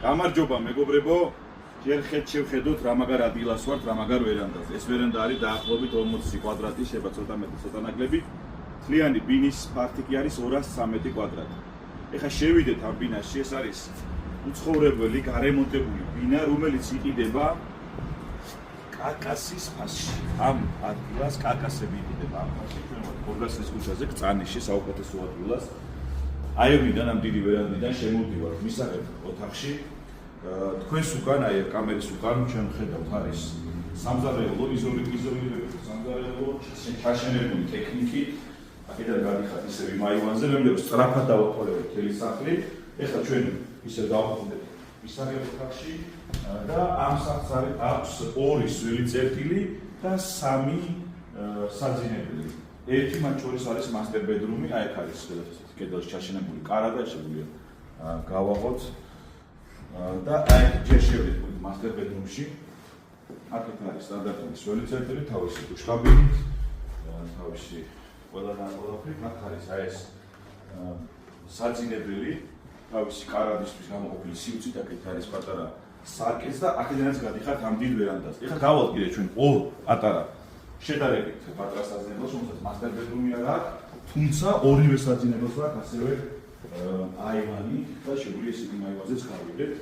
გამარჯობა მეგობრებო, ჯერ შევხედოთ რა მაგარ ადგილას ვართ, რა მაგარ ვერანდაზე. ეს ვერანდა არის დაახლოებით 40 კვადრატი, შეიძლება ცოტა მეტი, ცოტა ნაკლები. მთლიანი ბინის ფართი კი არის 213 კვადრატი. ეხლა შევიდეთ ამ ბინაში, ეს არის უცხოვრებელი, გარემონტებული ბინა, რომელიც იყიდება კაკასის ფასში. ამ ადგილას კაკასები იყიდება ამ ფასში, ჩვენ ვართ გორგასლის ქუჩაზე, კწანიში, საუკეთესო ადგილას. აივნიდან ამ დიდი ვერანდიდან შემოვდივართ მისაღებ ოთახში. თქვენს უკან, აი კამერის უკან ჩვენ ვხედავთ არის სამზარეულო, იზოლირებული სამზარეულო, ჩაშენებული ტექნიკით. აქედან გადიხართ ისევ იმ აივანზე, რომლებიც სწრაფად დავაყოლებით მთელი სახლი. ეხლა ჩვენ ისევ დავაყოლეთ მისაღებ ოთახში და ამ სახლს აქვს 2 სველი წერტილი და 3 საძინებელი. ერთი მათ შორის არის master bedroom-ი, აი აქ არის კედელში ჩაშენებული კარა და შეგვიძლია გავაღოთ და აი ჯერ შევიდეთ master bedroom-ში. აქეთ არის სტანდარტული სველი წერტილი, თავისი დუშკაბინით, თავისი ყველაფრით, აქ არის აი ეს საძინებელი, თავისი კარადისთვის გამოყოფილი სივრცით, აქეთ არის პატარა სარკეც და აქედანაც გადიხართ ამ დიდ ვერანდაზე. ეხლა გავალ ჩვენ 2 პატარა შედარებით პატარა საძინებელს, რომელსაც master bedroom-ი არ აქვს, თუმცა ორივე საძინებელს აქვს ასევე აივანი და შეგვიძლია ისეთი აივანზეც გავიდეთ.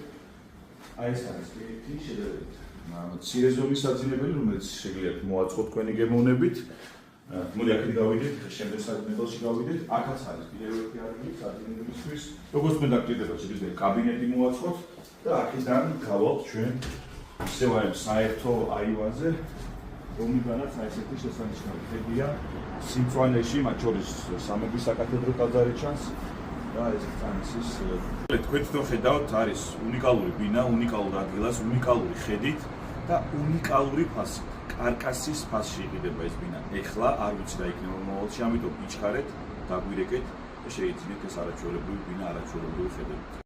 აი ეს არის ერთი შედარებით მცირე ზომის საძინებელი, რომელიც შეგიძლიათ მოაწყოთ თქვენი გემოვნებით. მოდი აქეთ გავიდეთ, შემდეგ საძინებელში გავიდეთ. აქაც არის კიდევ ერთი ადგილი საძინებელისთვის. როგორც მე დაგჭირდება, შეგვიძლია კაბინეტი მოაწყოთ და აქედან გავალთ ჩვენ ისევ აი საერთო აივანზე. რომლიდანაც აი ესეთი შესანიშნავი ხედია სიმწვანეში, მათ შორის სამების საკათედრო ტაძარი ჩანს და ეს წანისის თქვენ თვითონ ხედავთ, არის უნიკალური ბინა, უნიკალურ ადგილას, უნიკალური ხედით და უნიკალური ფასით. კარკასის ფასში იყიდება ეს ბინა. ეხლა არ ვიცი რა იქნება მომავალში, ამიტომ იჩქარეთ, დაგვირეკეთ და შეიძინეთ ეს არაჩვეულებრივი ბინა არაჩვეულებრივი ხედებით.